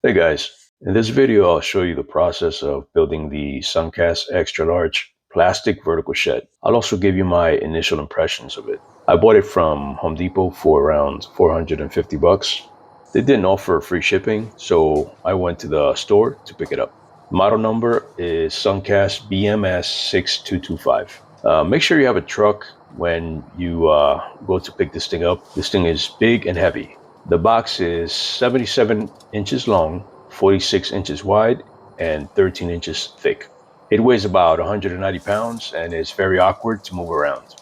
Hey guys, in this video I'll show you the process of building the Suncast extra large plastic vertical shed. I'll also give you my initial impressions of it. I bought it from Home Depot for around 450 bucks. They didn't offer free shipping, so I went to the store to pick it up. Model number is Suncast BMS6225. Make sure you have a truck when you go to pick this thing up. This thing is big and heavy. The box is 77 inches long, 46 inches wide, and 13 inches thick. It weighs about 190 pounds and is very awkward to move around.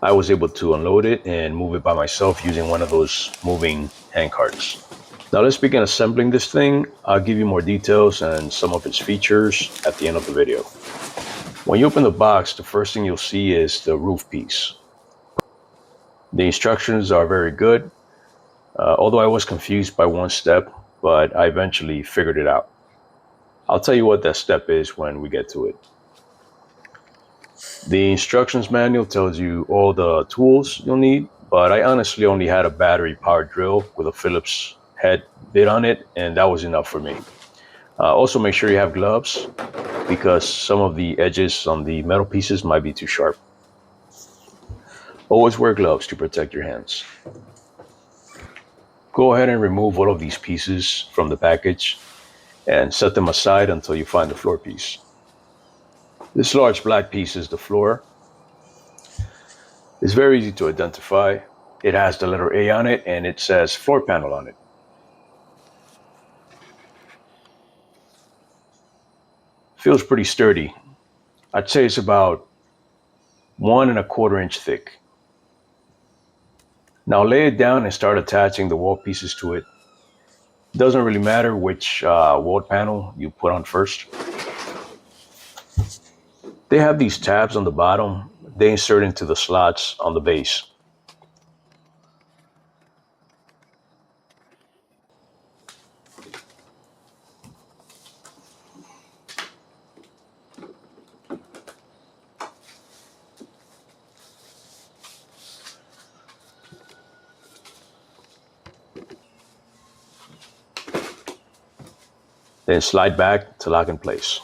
I was able to unload it and move it by myself using one of those moving hand carts. Now let's begin assembling this thing. I'll give you more details and some of its features at the end of the video. When you open the box, the first thing you'll see is the roof piece. The instructions are very good. Although I was confused by one step, but I eventually figured it out. I'll tell you what that step is when we get to it. The instructions manual tells you all the tools you'll need, but I honestly only had a battery powered drill with a Phillips head bit on it, and that was enough for me. Also make sure you have gloves because some of the edges on the metal pieces might be too sharp. Always wear gloves to protect your hands. Go ahead and remove all of these pieces from the package and set them aside until you find the floor piece. This large black piece is the floor. It's very easy to identify. It has the letter A on it and it says floor panel on it. Feels pretty sturdy. I'd say it's about 1¼ inch thick. Now lay it down and start attaching the wall pieces to it. Doesn't really matter which wall panel you put on first. They have these tabs on the bottom. They insert into the slots on the base. Then slide back to lock in place.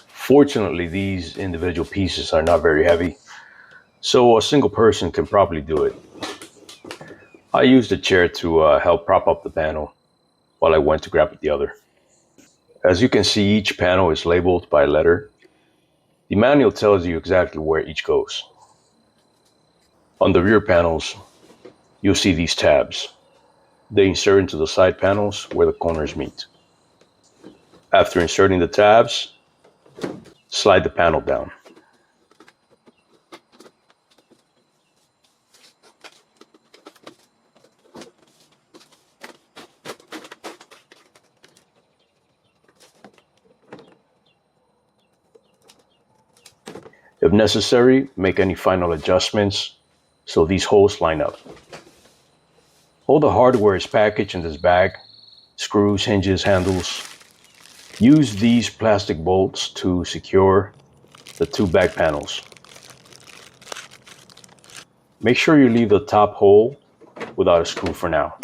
Fortunately, these individual pieces are not very heavy, so a single person can probably do it. I used a chair to help prop up the panel while I went to grab the other. As you can see, each panel is labeled by letter. The manual tells you exactly where each goes. On the rear panels, you'll see these tabs. They insert into the side panels where the corners meet. After inserting the tabs, slide the panel down. If necessary, make any final adjustments so these holes line up. All the hardware is packaged in this bag: screws, hinges, handles. Use these plastic bolts to secure the two back panels. Make sure you leave the top hole without a screw for now.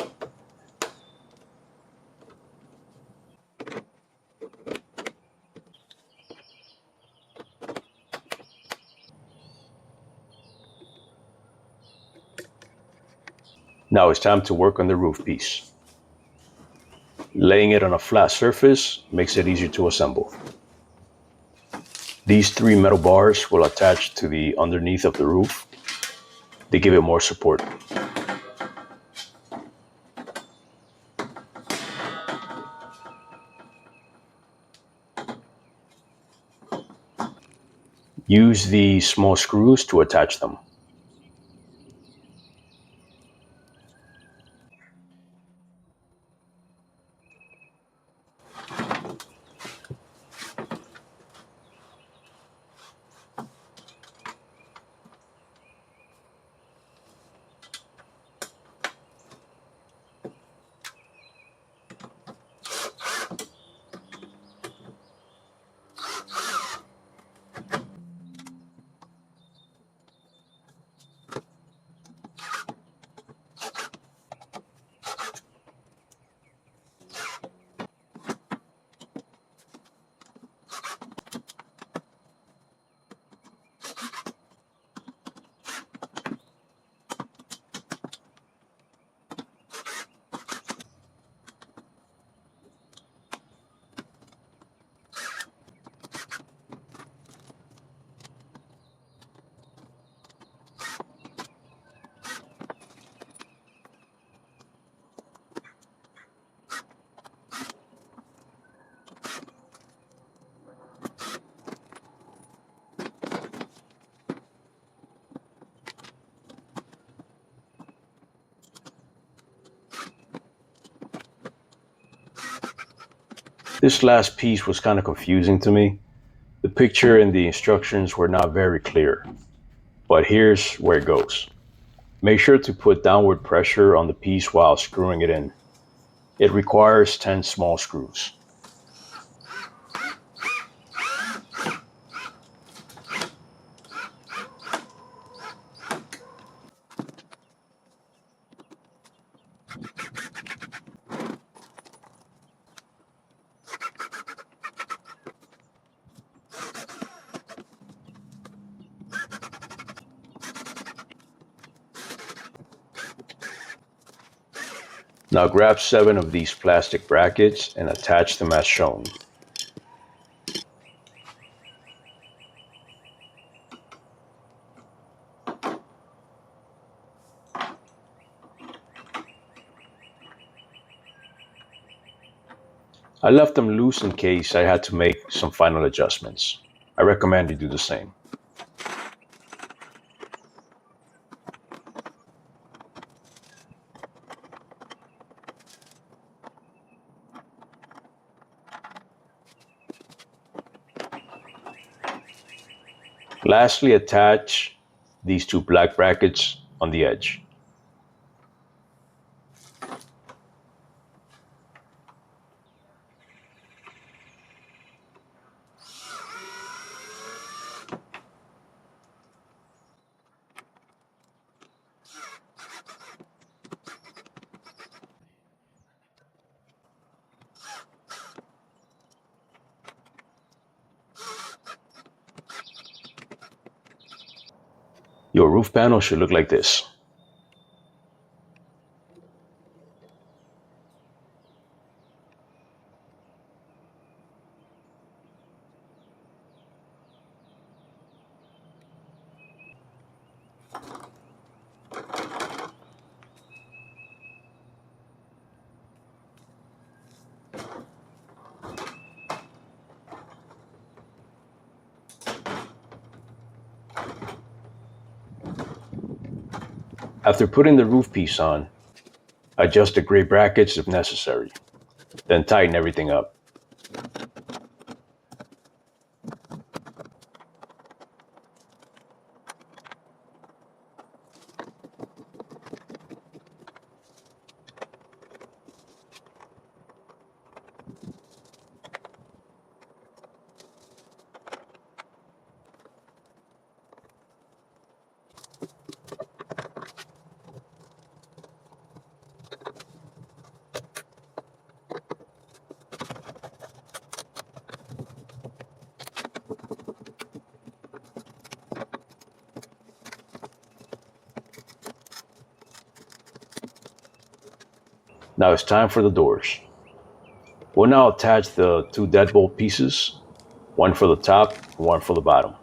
Now it's time to work on the roof piece. Laying it on a flat surface makes it easier to assemble. These three metal bars will attach to the underneath of the roof. They give it more support. Use these small screws to attach them. This last piece was kind of confusing to me. The picture and the instructions were not very clear, but here's where it goes. Make sure to put downward pressure on the piece while screwing it in. It requires 10 small screws. Now grab 7 of these plastic brackets and attach them as shown. I left them loose in case I had to make some final adjustments. I recommend you do the same. Lastly, attach these 2 black brackets on the edge. Your roof panel should look like this. After putting the roof piece on, adjust the gray brackets if necessary, then tighten everything up. Now it's time for the doors. We'll now attach the 2 deadbolt pieces, one for the top and one for the bottom.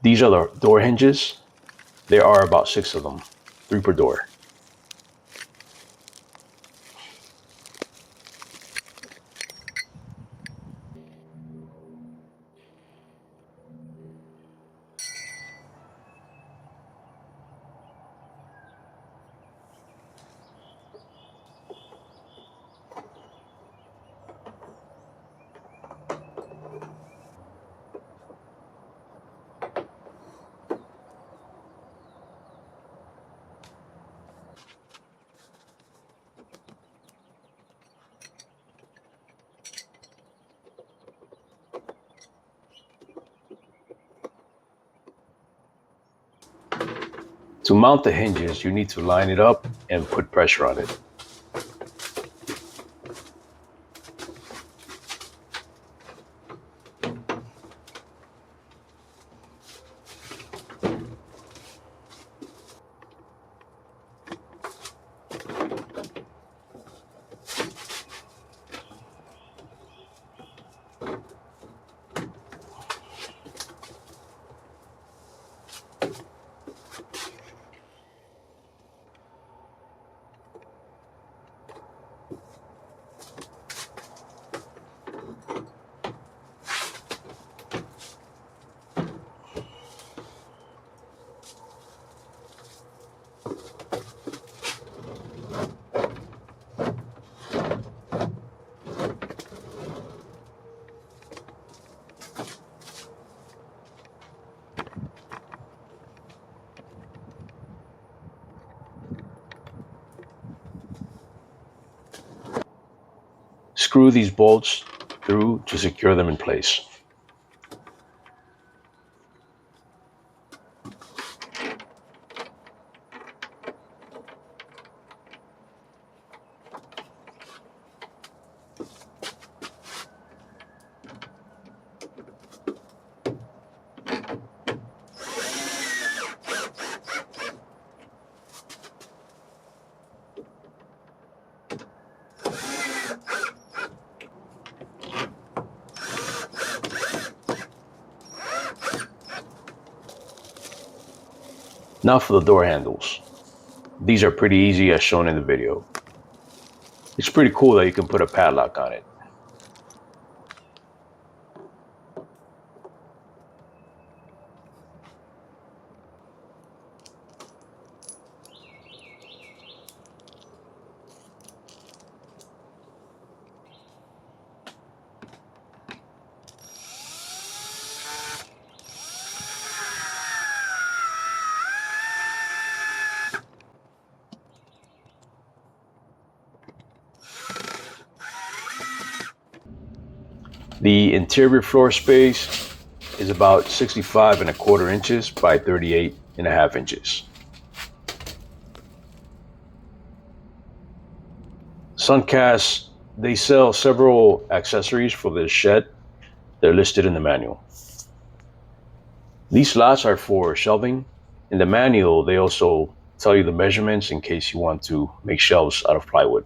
These are the door hinges. There are about 6 of them, 3 per door. To mount the hinges, you need to line it up and put pressure on it. Screw these bolts through to secure them in place. Now for the door handles. These are pretty easy as shown in the video. It's pretty cool that you can put a padlock on it. The interior floor space is about 65.25 inches by 38.5 inches. Suncast, they sell several accessories for the shed. They're listed in the manual. These slots are for shelving. In the manual, they also tell you the measurements in case you want to make shelves out of plywood.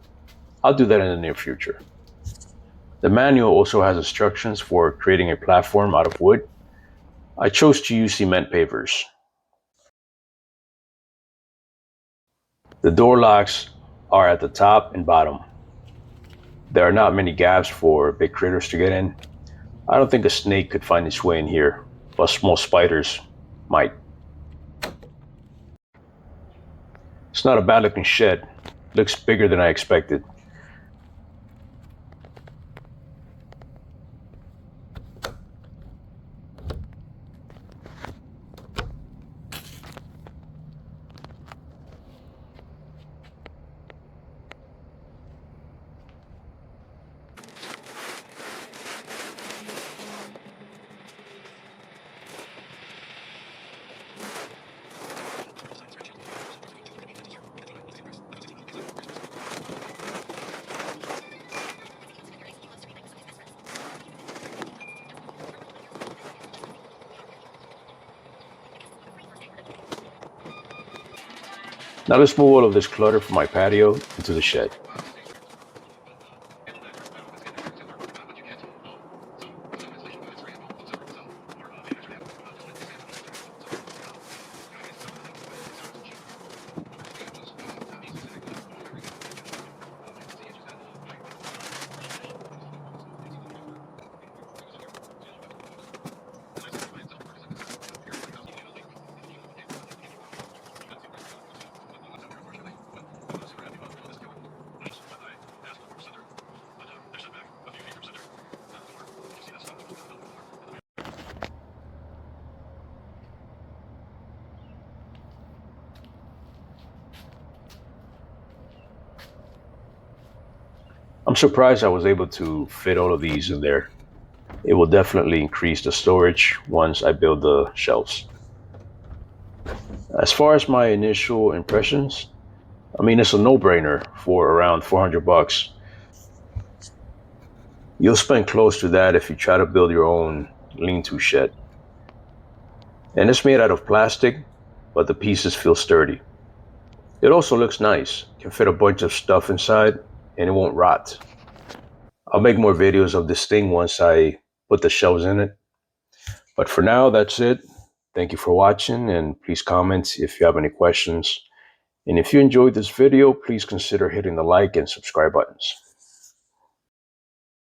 I'll do that in the near future. The manual also has instructions for creating a platform out of wood. I chose to use cement pavers. The door locks are at the top and bottom. There are not many gaps for big critters to get in. I don't think a snake could find its way in here, but small spiders might. It's not a bad looking shed. It looks bigger than I expected. Now let's move all of this clutter from my patio into the shed. I'm surprised I was able to fit all of these in there. It will definitely increase the storage once I build the shelves. As far as my initial impressions, I mean, it's a no-brainer for around 400 bucks. You'll spend close to that if you try to build your own lean-to shed. And it's made out of plastic, but the pieces feel sturdy. It also looks nice, can fit a bunch of stuff inside, and it won't rot. I'll make more videos of this thing once I put the shelves in it. But for now, that's it. Thank you for watching, and please comment if you have any questions. And if you enjoyed this video, please consider hitting the like and subscribe buttons.